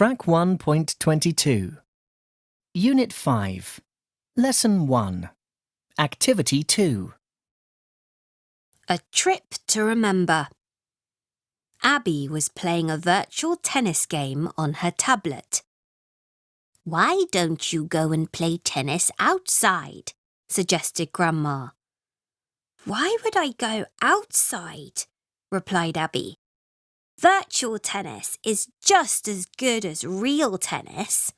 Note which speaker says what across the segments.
Speaker 1: Track 1.22. Unit 5. Lesson 1. Activity 2.
Speaker 2: A trip to remember. Abby was playing a virtual tennis game on her tablet. "Why don't you go and play tennis outside?" suggested Grandma. "Why would I go outside?" replied Abby. "Virtual tennis is just as good as real tennis."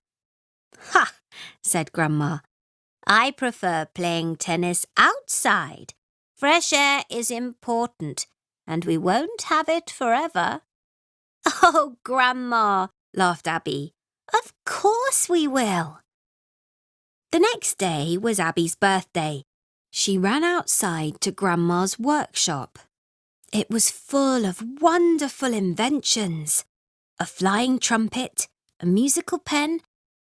Speaker 2: "Ha!" said Grandma. "I prefer playing tennis outside. Fresh air is important, and we won't have it forever." "Oh, Grandma," laughed Abby. "Of course we will." The next day was Abby's birthday. She ran outside to Grandma's workshop. It was full of wonderful inventions. A flying trumpet, a musical pen,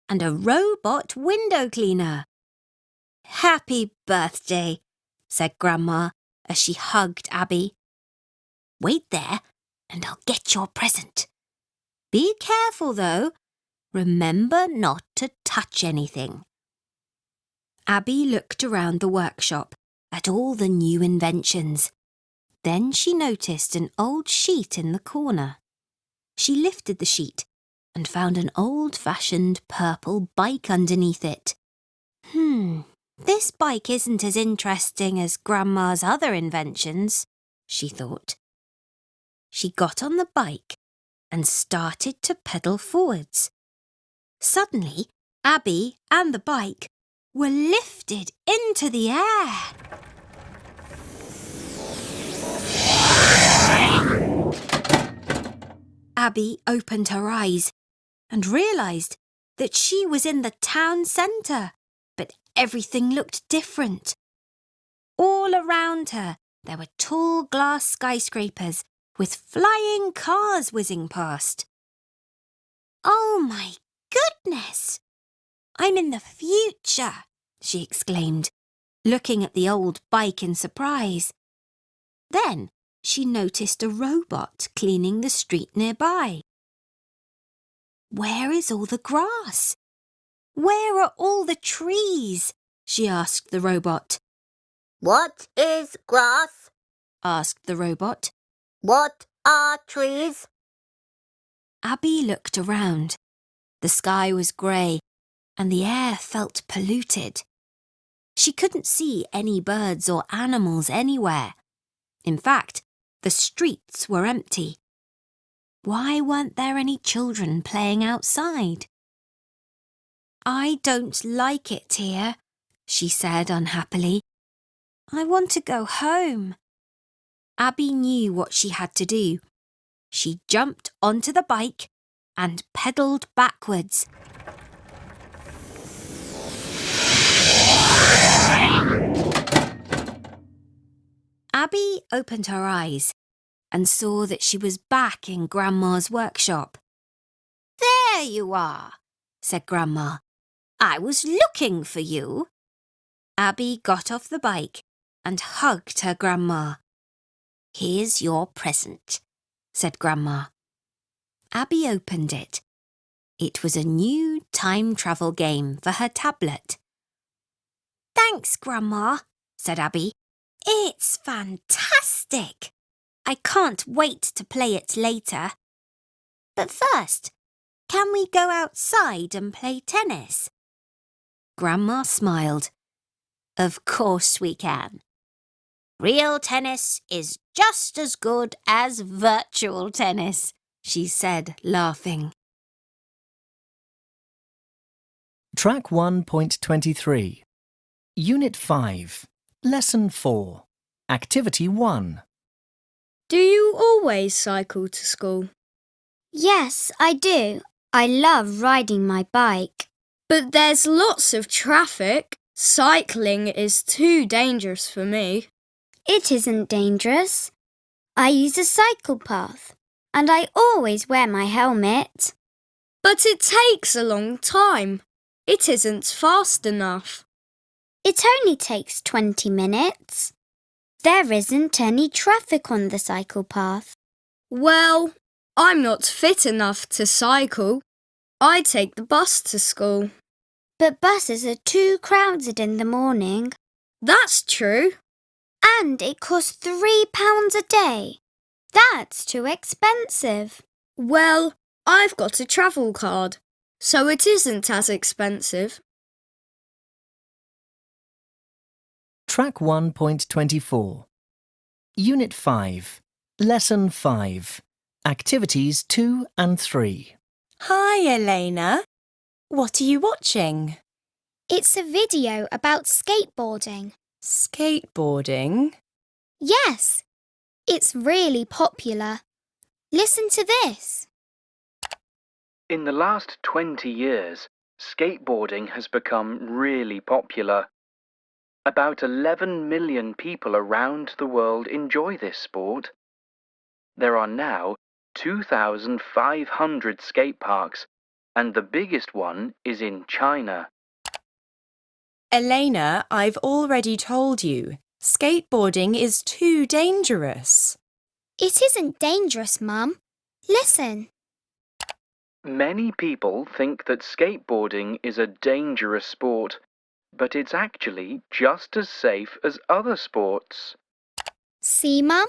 Speaker 2: and a robot window cleaner. "Happy birthday," said Grandma as she hugged Abby. "Wait there and I'll get your present. Be careful though. Remember not to touch anything." Abby looked around the workshop at all the new inventions. Then she noticed an old sheet in the corner. She lifted the sheet and found an old-fashioned purple bike underneath it. This bike isn't as interesting as Grandma's other inventions, she thought. She got on the bike and started to pedal forwards. Suddenly, Abby and the bike were lifted into the air. Abby opened her eyes and realised that she was in the town centre, but everything looked different. All around her, there were tall glass skyscrapers with flying cars whizzing past. "Oh my goodness! I'm in the future," she exclaimed, looking at the old bike in surprise. Then she noticed a robot cleaning the street nearby. "Where is all the grass? Where are all the trees?" she asked the robot.
Speaker 3: "What is grass?"
Speaker 2: asked the robot.
Speaker 3: "What are trees?"
Speaker 2: Abby looked around. The sky was grey and the air felt polluted. She couldn't see any birds or animals anywhere. In fact, the streets were empty. Why weren't there any children playing outside? "I don't like it here," she said unhappily. "I want to go home." Abby knew what she had to do. She jumped onto the bike and pedalled backwards. Abby opened her eyes and saw that she was back in Grandma's workshop. "There you are," said Grandma. "I was looking for you." Abby got off the bike and hugged her Grandma. "Here's your present," said Grandma. Abby opened it. It was a new time travel game for her tablet. "Thanks, Grandma," said Abby. "It's fantastic. I can't wait to play it later. But first, can we go outside and play tennis?" Grandma smiled. "Of course we can. Real tennis is just as good as virtual tennis," she said, laughing.
Speaker 1: Track 1.23. Unit 5. Lesson 4. Activity 1.
Speaker 4: Do you always cycle to school?
Speaker 5: Yes, I do. I love riding my bike.
Speaker 4: But there's lots of traffic. Cycling is too dangerous for me.
Speaker 5: It isn't dangerous. I use a cycle path and I always wear my helmet.
Speaker 4: But it takes a long time. It isn't fast enough.
Speaker 5: It only takes 20 minutes. There isn't any traffic on the cycle path.
Speaker 4: Well, I'm not fit enough to cycle. I take the bus to school.
Speaker 5: But buses are too crowded in the morning.
Speaker 4: That's true.
Speaker 5: And it costs £3 a day. That's too expensive.
Speaker 4: Well, I've got a travel card, so it isn't as expensive.
Speaker 1: Track 1.24. Unit 5. Lesson 5. Activities 2 and 3.
Speaker 6: Hi, Elena. What are you watching?
Speaker 5: It's a video about skateboarding.
Speaker 6: Skateboarding?
Speaker 5: Yes, it's really popular. Listen to this.
Speaker 7: In the last 20 years, skateboarding has become really popular. About 11 million people around the world enjoy this sport. There are now 2,500 skate parks, and the biggest one is in China.
Speaker 6: Elena, I've already told you, skateboarding is too dangerous.
Speaker 5: It isn't dangerous, Mum. Listen.
Speaker 7: Many people think that skateboarding is a dangerous sport, but it's actually just as safe as other sports.
Speaker 5: See, Mum?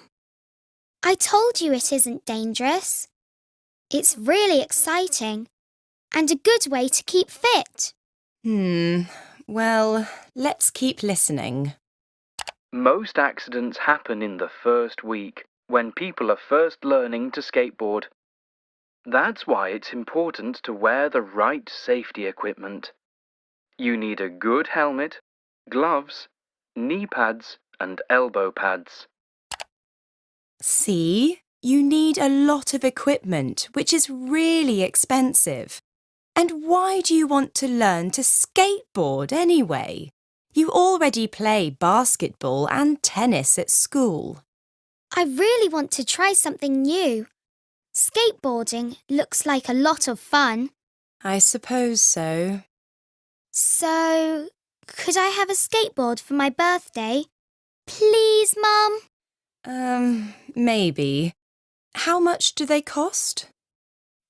Speaker 5: I told you it isn't dangerous. It's really exciting and a good way to keep fit.
Speaker 6: Well, let's keep listening.
Speaker 7: Most accidents happen in the first week, when people are first learning to skateboard. That's why it's important to wear the right safety equipment. You need a good helmet, gloves, knee pads, and elbow pads.
Speaker 6: See, you need a lot of equipment, which is really expensive. And why do you want to learn to skateboard anyway? You already play basketball and tennis at school.
Speaker 5: I really want to try something new. Skateboarding looks like a lot of fun.
Speaker 6: I suppose so.
Speaker 5: So, could I have a skateboard for my birthday? Please, Mum?
Speaker 6: Maybe. How much do they cost?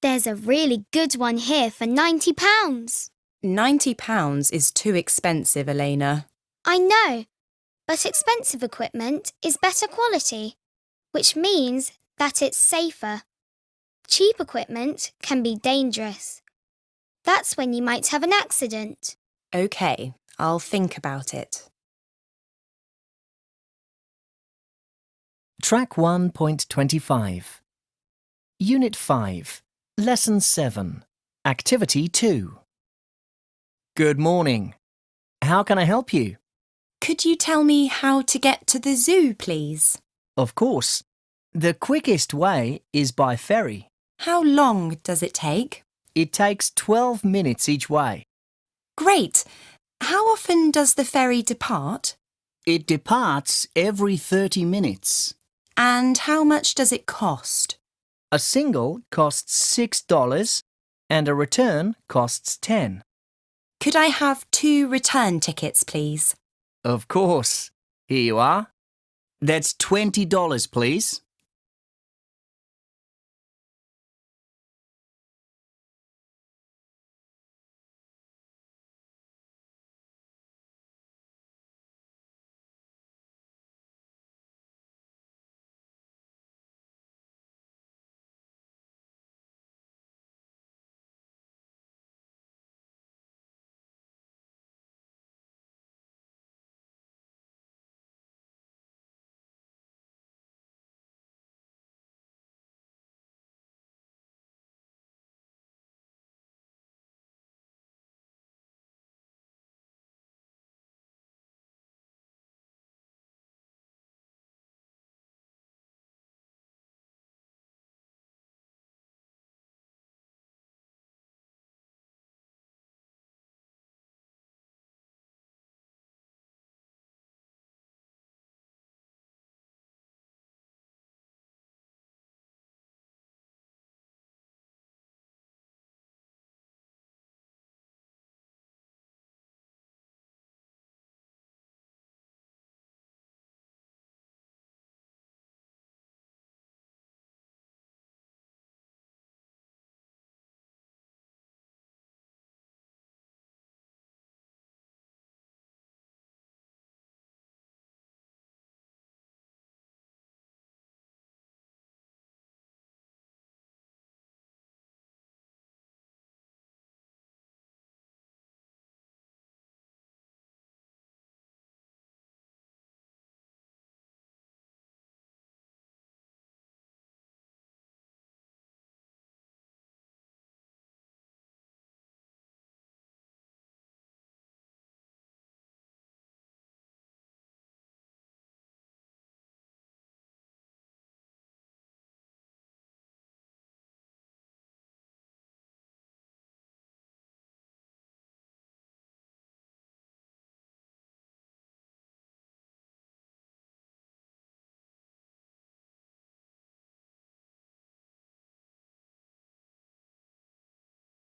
Speaker 5: There's a really good one here for £90.
Speaker 6: £90 is too expensive, Elena.
Speaker 5: I know, but expensive equipment is better quality, which means that it's safer. Cheap equipment can be dangerous. That's when you might have an accident.
Speaker 6: OK, I'll think about it.
Speaker 1: Track 1.25. Unit 5. Lesson 7. Activity 2. Good morning. How can I help you?
Speaker 6: Could you tell me how to get to the zoo, please?
Speaker 1: Of course. The quickest way is by ferry.
Speaker 6: How long does it take?
Speaker 1: It takes 12 minutes each way.
Speaker 6: Great! How often does the ferry depart?
Speaker 1: It departs every 30 minutes.
Speaker 6: And how much does it cost?
Speaker 1: A single costs $6 and a return costs $10.
Speaker 6: Could I have 2 return tickets, please?
Speaker 1: Of course. Here you are. That's $20, please.